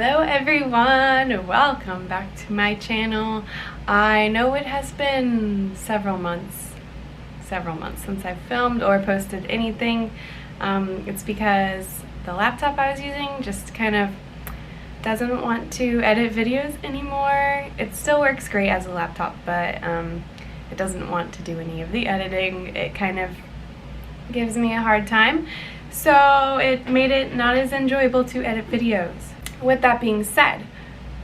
Hello everyone, welcome back to my channel. I know it has been several months since I've filmed or posted anything. It's because the laptop I was using just kind of doesn't want to edit videos anymore. It still works great as a laptop, but it doesn't want to do any of the editing. It kind of gives me a hard time, so it made it not as enjoyable to edit videos. With that being said,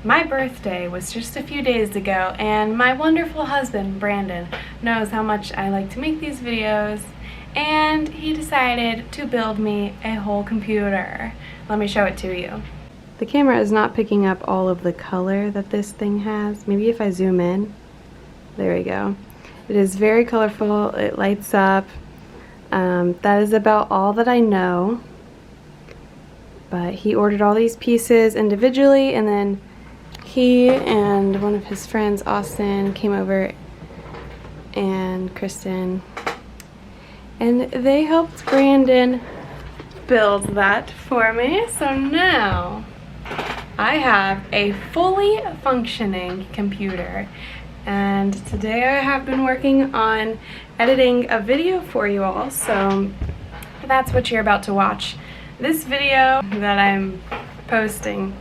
my birthday was just a few days ago, and my wonderful husband Brandon knows how much I like to make these videos, and he decided to build me a whole computer. Let me show it to you. The camera is not picking up all of the color that this thing has. Maybe if I zoom in. There we go. It is very colorful. It lights up. That is about all that I know. But he ordered all these pieces individually, and then he and one of his friends, Austin, came over, and Kristen, and they helped Brandon build that for me. So now I have a fully functioning computer, and today I have been working on editing a video for you all, so that's what you're about to watch. This video that I'm posting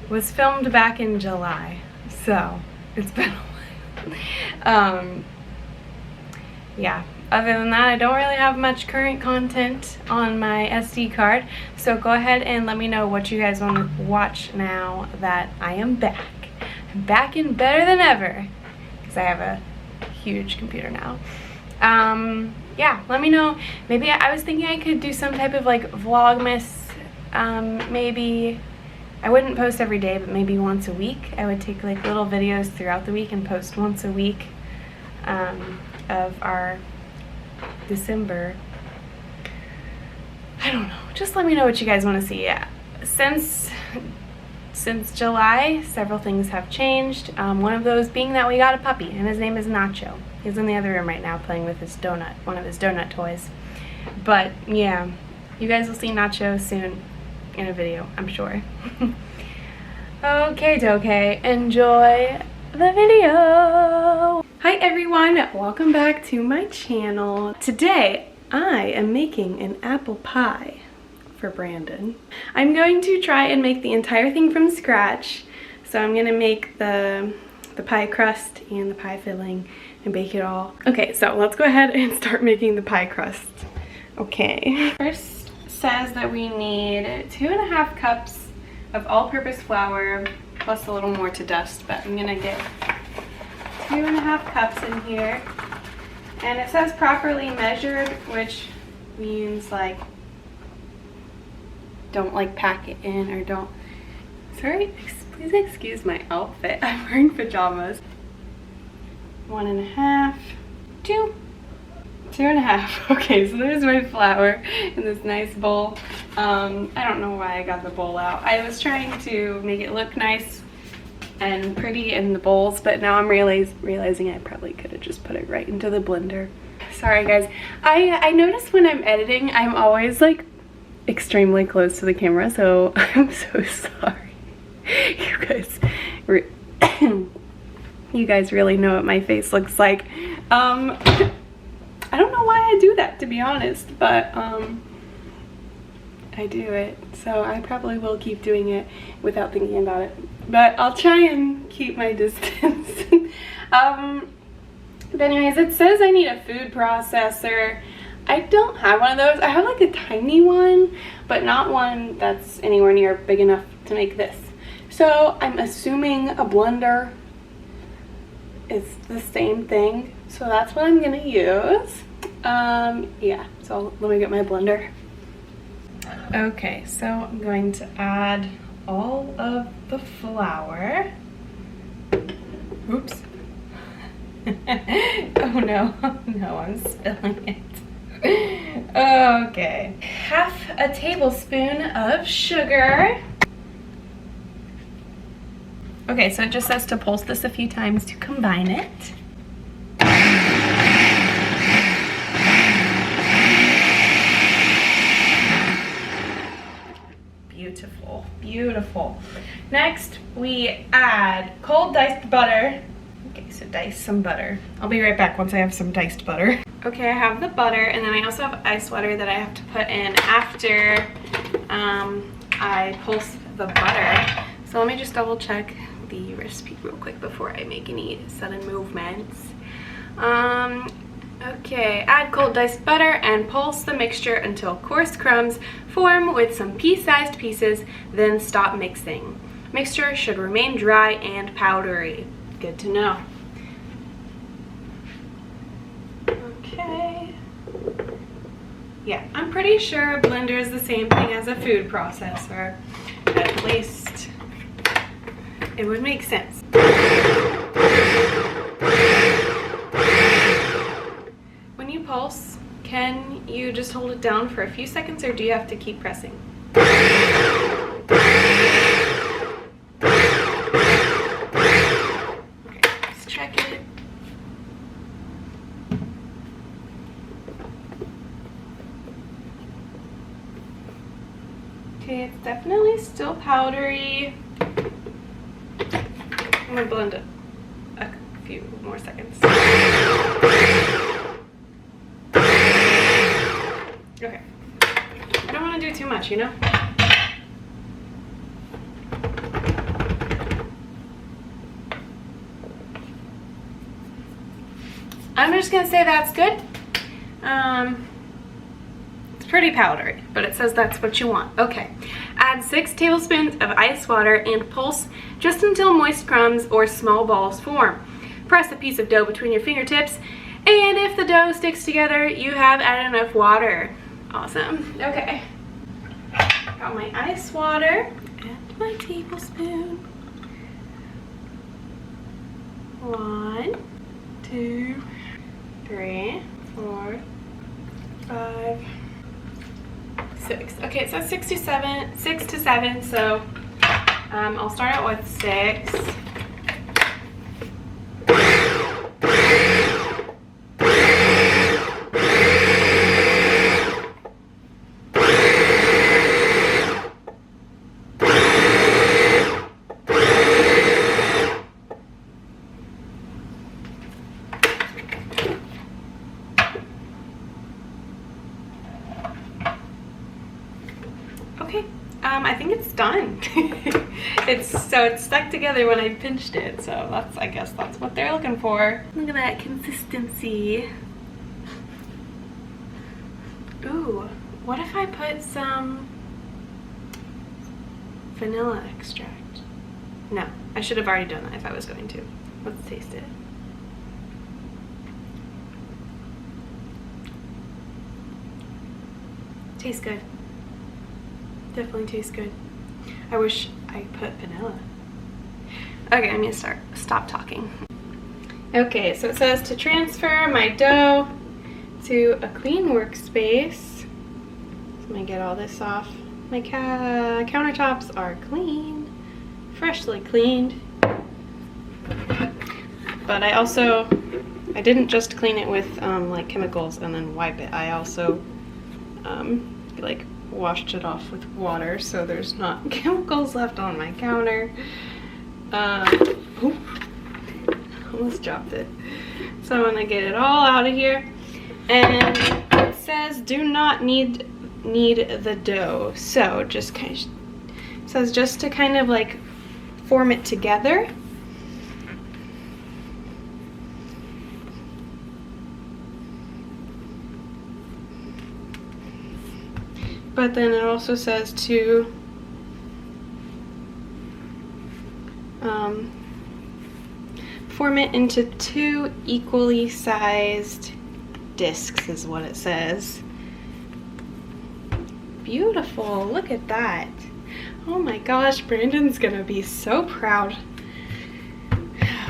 was filmed back in July, so it's been a while. Yeah, other than that, I don't really have much current content on my SD card, so go ahead and let me know what you guys want to watch now that I am back. I'm back and better than ever, because I have a huge computer now. Yeah, let me know. Maybe I was thinking I could do some type of like vlogmas. Maybe I wouldn't post every day, but maybe once a week. I would take like little videos throughout the week and post once a week of our December. I don't know. Just let me know what you guys want to see. Yeah. Since July, several things have changed. One of those being that we got a puppy, and his name is Nacho. He's in the other room right now playing with his donut, one of his donut toys. But yeah, you guys will see Nacho soon in a video, I'm sure. Okay, enjoy the video. Hi everyone, welcome back to my channel. Today, I am making an apple pie for Brandon. I'm going to try and make the entire thing from scratch. So I'm gonna make the pie crust and the pie filling and bake it all. Okay, so let's go ahead and start making the pie crust. Okay, first says that we need 2.5 cups of all-purpose flour plus a little more to dust, but I'm gonna get 2.5 cups in here. And it says properly measured, which means like don't like pack it in or don't. Sorry, please excuse my outfit. I'm wearing pajamas. 1.5, 2, 2.5. Okay, so there's my flour in this nice bowl. I don't know why I got the bowl out. I was trying to make it look nice and pretty in the bowls, but now I'm realizing I probably could have just put it right into the blender. Sorry guys. I notice when I'm editing, I'm always like extremely close to the camera, so I'm so sorry. You guys really know what my face looks like. I don't know why I do that, to be honest, but I do it, so I probably will keep doing it without thinking about it, but I'll try and keep my distance. But anyways, it says I need a food processor. I don't have one of those. I have like a tiny one, but not one that's anywhere near big enough to make this. So I'm assuming a blender is the same thing. So that's what I'm gonna use. Yeah, so let me get my blender. Okay, so I'm going to add all of the flour. Oops. Oh no, no, I'm spilling it. Okay, 1/2 tablespoon of sugar. Okay, so it just says to pulse this a few times to combine it. Beautiful. beautiful, beautiful. Next, we add cold diced butter. Okay, so dice some butter. I'll be right back once I have some diced butter. Okay, I have the butter, and then I also have ice water that I have to put in after I pulse the butter. So let me just double check the recipe real quick before I make any sudden movements. Okay, add cold diced butter and pulse the mixture until coarse crumbs form with some pea-sized pieces, then stop mixing. Mixture should remain dry and powdery. Good to know. Okay. Yeah, I'm pretty sure a blender is the same thing as a food processor. At least it would make sense. When you pulse, can you just hold it down for a few seconds, or do you have to keep pressing? Okay, let's check it. Okay, it's definitely still powdery. I'm gonna blend it a few more seconds. Okay. I don't want to do too much, you know? I'm just gonna say that's good. It's pretty powdery, but it says that's what you want. Okay. Add 6 tablespoons of ice water and pulse just until moist crumbs or small balls form. Press a piece of dough between your fingertips, and if the dough sticks together, you have added enough water. Awesome. Okay. Got my ice water and my tablespoon. 1, 2, 3, 4, 5, 6. Okay, it says 6 to 7, so I'll start out with 6. Okay, I think it's done. it's stuck together when I pinched it, so I guess that's what they're looking for. Look at that consistency. Ooh, what if I put some vanilla extract? No, I should have already done that if I was going to. Let's taste it. Tastes good. Definitely tastes good. I wish I put vanilla. Okay, I'm gonna stop talking. Okay, so it says to transfer my dough to a clean workspace. So I'm gonna get all this off. My countertops are clean, freshly cleaned. But I didn't just clean it with like chemicals and then wipe it. I also like washed it off with water so there's not chemicals left on my counter. Almost dropped it. So I'm gonna get it all out of here, and it says do not knead the dough, so just kind of says just to kind of like form it together. But then it also says to form it into 2 equally sized discs is what it says. Beautiful, look at that. Oh my gosh, Brandon's gonna be so proud.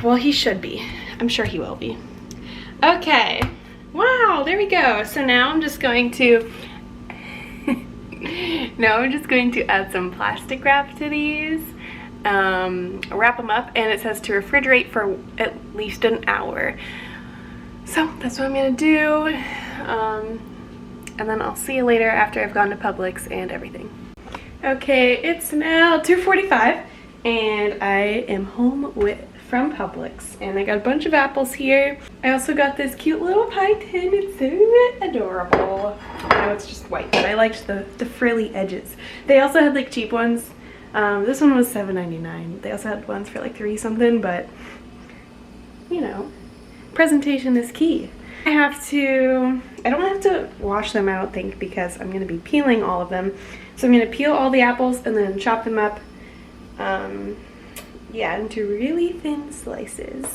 Well, he should be. I'm sure he will be. Okay, wow, there we go. So now I'm just going to add some plastic wrap to these, wrap them up, and it says to refrigerate for at least an hour. So that's what I'm gonna do, and then I'll see you later after I've gone to Publix and everything. Okay, it's now 2:45 and I am home from Publix, and I got a bunch of apples here. I also got this cute little pie tin. It's so adorable. I know it's just white, but I liked the frilly edges. They also had like cheap ones. This one was $7.99. They also had ones for like $3 something, but you know, presentation is key. I don't have to wash them, I don't think, because I'm gonna be peeling all of them. So I'm gonna peel all the apples and then chop them up, yeah, into really thin slices.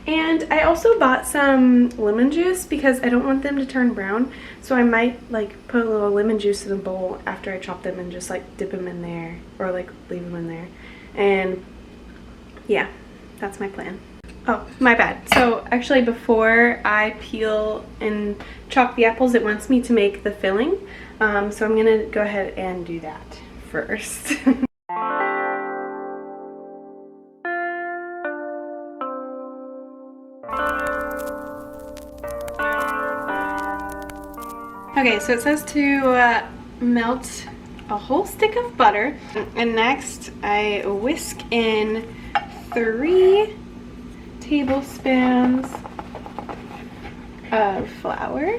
And I also bought some lemon juice because I don't want them to turn brown. So I might like put a little lemon juice in a bowl after I chop them and just like dip them in there, or like leave them in there. And yeah, that's my plan. Oh, my bad. So actually before I peel and chop the apples, it wants me to make the filling. So I'm gonna go ahead and do that first. Okay, so it says to melt a whole stick of butter, and next I whisk in 3 tablespoons of flour.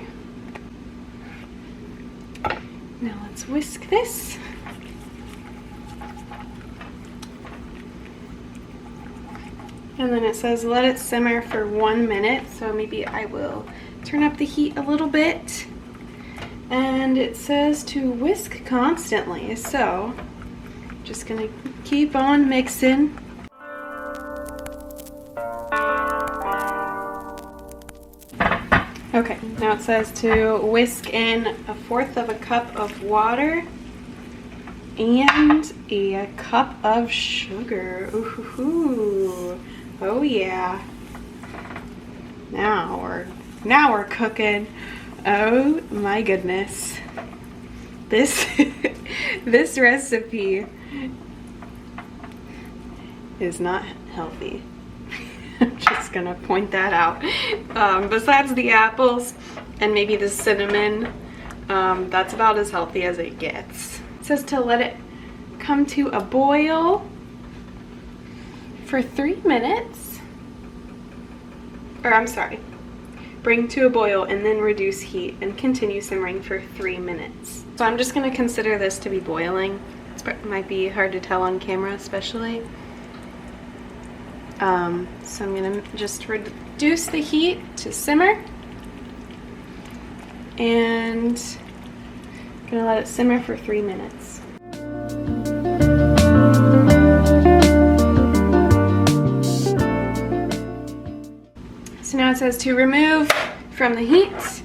Now let's whisk this. And then it says let it simmer for 1 minute, so maybe I will turn up the heat a little bit. And it says to whisk constantly, so just gonna keep on mixing. Okay, now it says to whisk in 1/4 cup of water and a cup of sugar. Ooh, oh yeah. Now we're cooking. Oh my goodness. This this recipe is not healthy. I'm just gonna point that out. Besides the apples and maybe the cinnamon, that's about as healthy as it gets. It says to let it come to a boil for 3 minutes. Or I'm sorry, bring to a boil and then reduce heat and continue simmering for 3 minutes. So I'm just gonna consider this to be boiling. It might be hard to tell on camera especially. So I'm gonna just reduce the heat to simmer and I'm gonna let it simmer for 3 minutes. So now it says to remove from the heat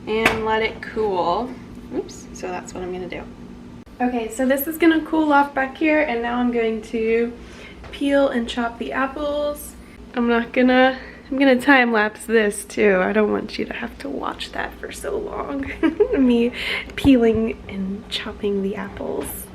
and let it cool. Oops, so that's what I'm gonna do. Okay, so this is gonna cool off back here, and now I'm going to peel and chop the apples. I'm gonna time lapse this too. I don't want you to have to watch that for so long. Me peeling and chopping the apples.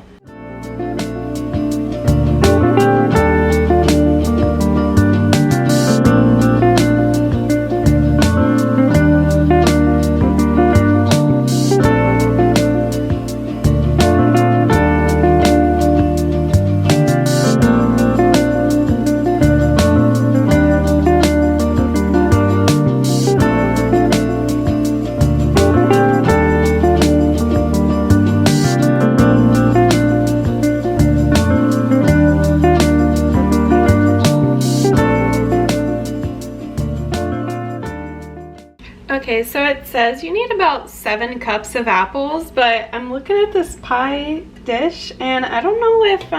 Okay, so it says you need about 7 cups of apples, but I'm looking at this pie dish and I don't know if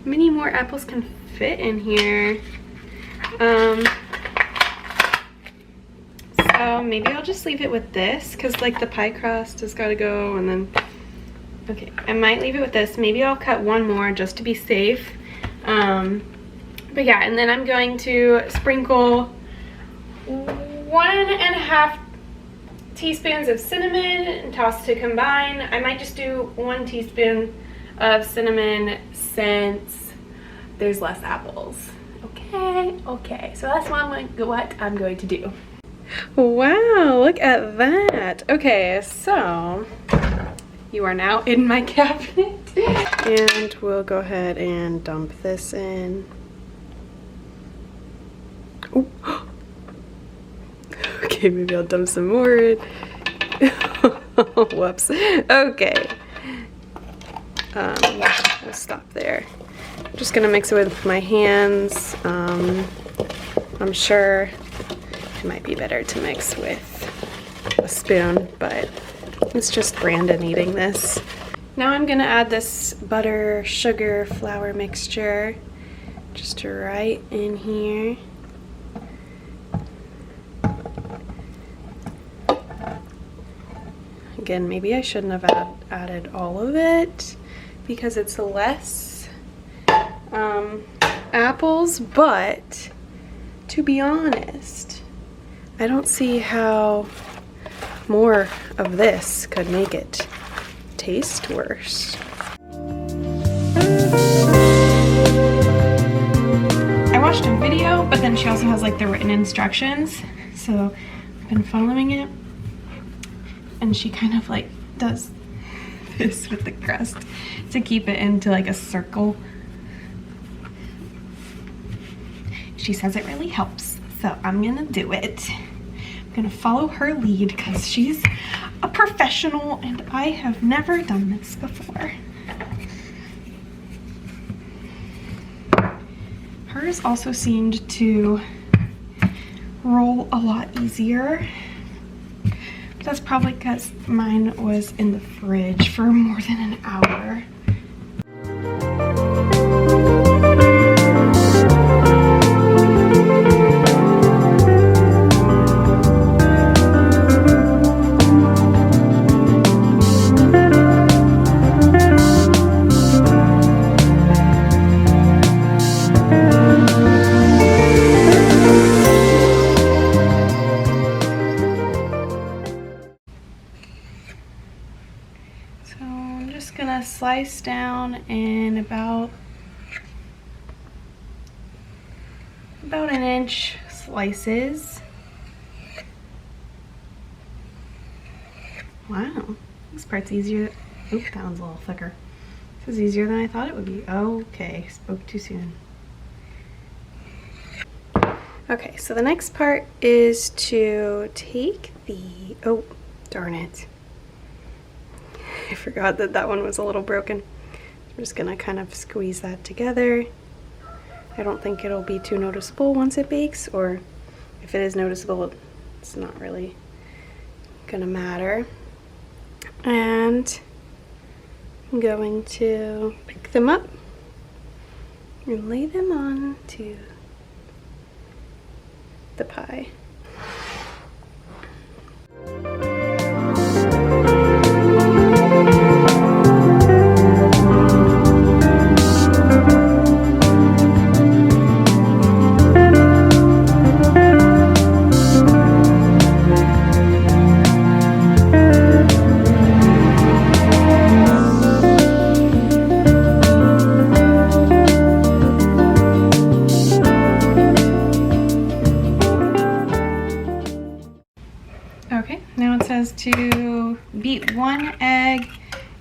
many more apples can fit in here. So maybe I'll just leave it with this, because like the pie crust has got to go, and then okay, I might leave it with this. Maybe I'll cut 1 more just to be safe. But yeah, and then I'm going to sprinkle 1.5 teaspoons of cinnamon and toss to combine. I might just do 1 teaspoon of cinnamon since there's less apples. Okay, so that's what I'm going to do. Wow, look at that. Okay, so you are now in my cabinet. And we'll go ahead and dump this in. Ooh. Okay, maybe I'll dump some more in. Whoops. Okay. I'll stop there. I'm just gonna mix it with my hands. I'm sure it might be better to mix with a spoon, but it's just Brandon eating this. Now I'm gonna add this butter, sugar, flour mixture just right in here. Again, maybe I shouldn't have added all of it because it's less apples, but to be honest, I don't see how more of this could make it taste worse. I watched a video, but then she also has like the written instructions, so I've been following it, and she kind of like does this with the crust to keep it into like a circle. She says it really helps, so I'm gonna do it. I'm gonna follow her lead because she's a professional and I have never done this before. Hers also seemed to roll a lot easier. That's probably because mine was in the fridge for more than an hour. Gonna slice down in about an inch slices. Wow, this part's easier. Oop, that one's a little thicker. This is easier than I thought it would be. Okay, spoke too soon. Okay, so the next part is to take the, oh, darn it. I forgot that that one was a little broken. I'm just gonna kind of squeeze that together. I don't think it'll be too noticeable once it bakes, or if it is noticeable, it's not really gonna matter. And I'm going to pick them up and lay them on to the pie. Okay, now it says to beat 1 egg,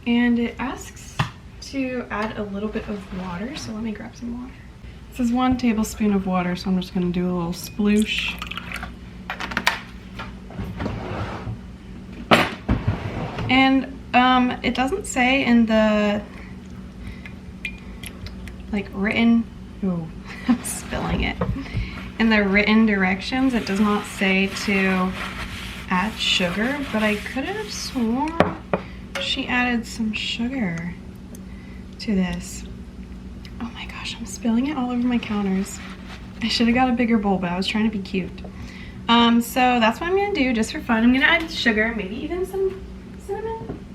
and it asks to add a little bit of water, so let me grab some water. It says 1 tablespoon of water, so I'm just going to do a little sploosh. And it doesn't say in the like written, oh, I'm spilling it. In the written directions, it does not say to add sugar, but I could have sworn she added some sugar to this. Oh my gosh, I'm spilling it all over my counters. I should have got a bigger bowl, but I was trying to be cute. So that's what I'm gonna do just for fun. I'm gonna add sugar, maybe even some cinnamon.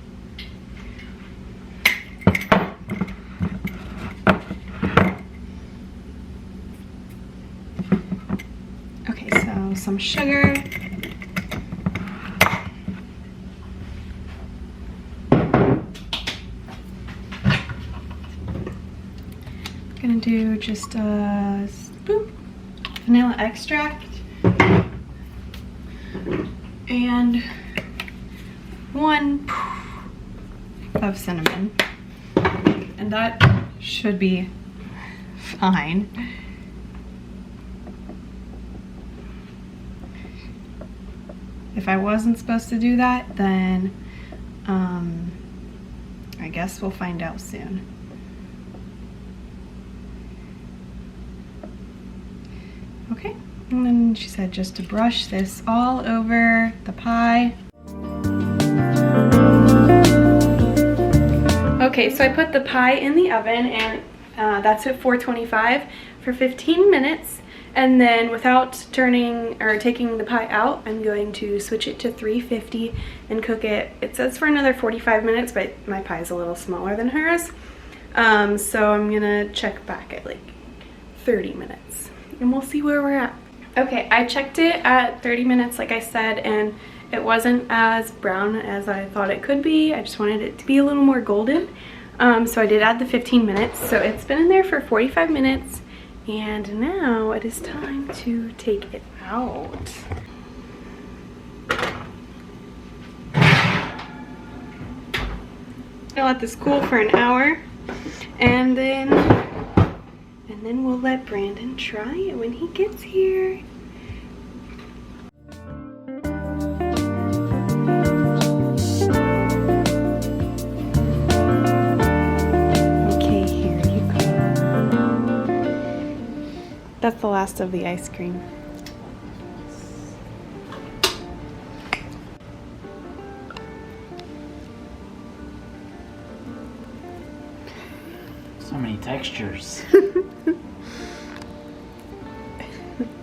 Okay, so some sugar. Gonna do just a spoon vanilla extract and 1 of cinnamon. and that should be fine. If I wasn't supposed to do that, then I guess we'll find out soon. Okay, and then she said just to brush this all over the pie. Okay, so I put the pie in the oven, and that's at 425 for 15 minutes. And then without turning or taking the pie out, I'm going to switch it to 350 and cook it. It says for another 45 minutes, but my pie is a little smaller than hers. So I'm gonna check back at like 30 minutes and we'll see where we're at. Okay, I checked it at 30 minutes like I said, and it wasn't as brown as I thought it could be. I just wanted it to be a little more golden. So I did add the 15 minutes. So it's been in there for 45 minutes. And now it is time to take it out. I'll let this cool for an hour, and then we'll let Brandon try it when he gets here. That's the last of the ice cream. So many textures.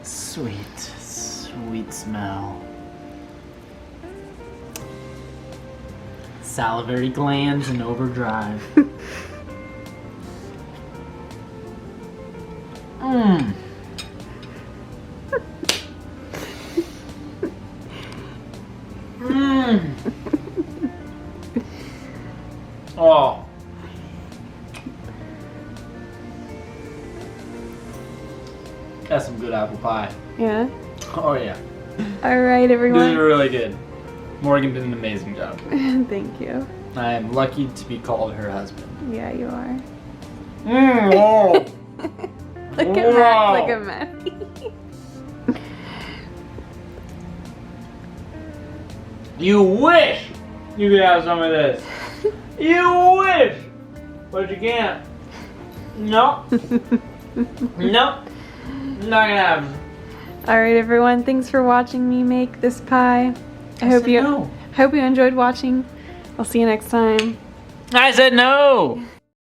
Sweet, sweet smell. Salivary glands in overdrive. Mmm. Mmm. Oh. That's some good apple pie. Yeah? Oh yeah. Alright, everyone. This is really good. Morgan did an amazing job. Thank you. I am lucky to be called her husband. Yeah, you are. Mmm. Oh. Look at Matt. Look at Matt. You wish you could have some of this. You wish, but you can't. No. No. Not gonna happen. Alright, everyone. Thanks for watching me make this pie. I hope you enjoyed watching. I'll see you next time. I said no.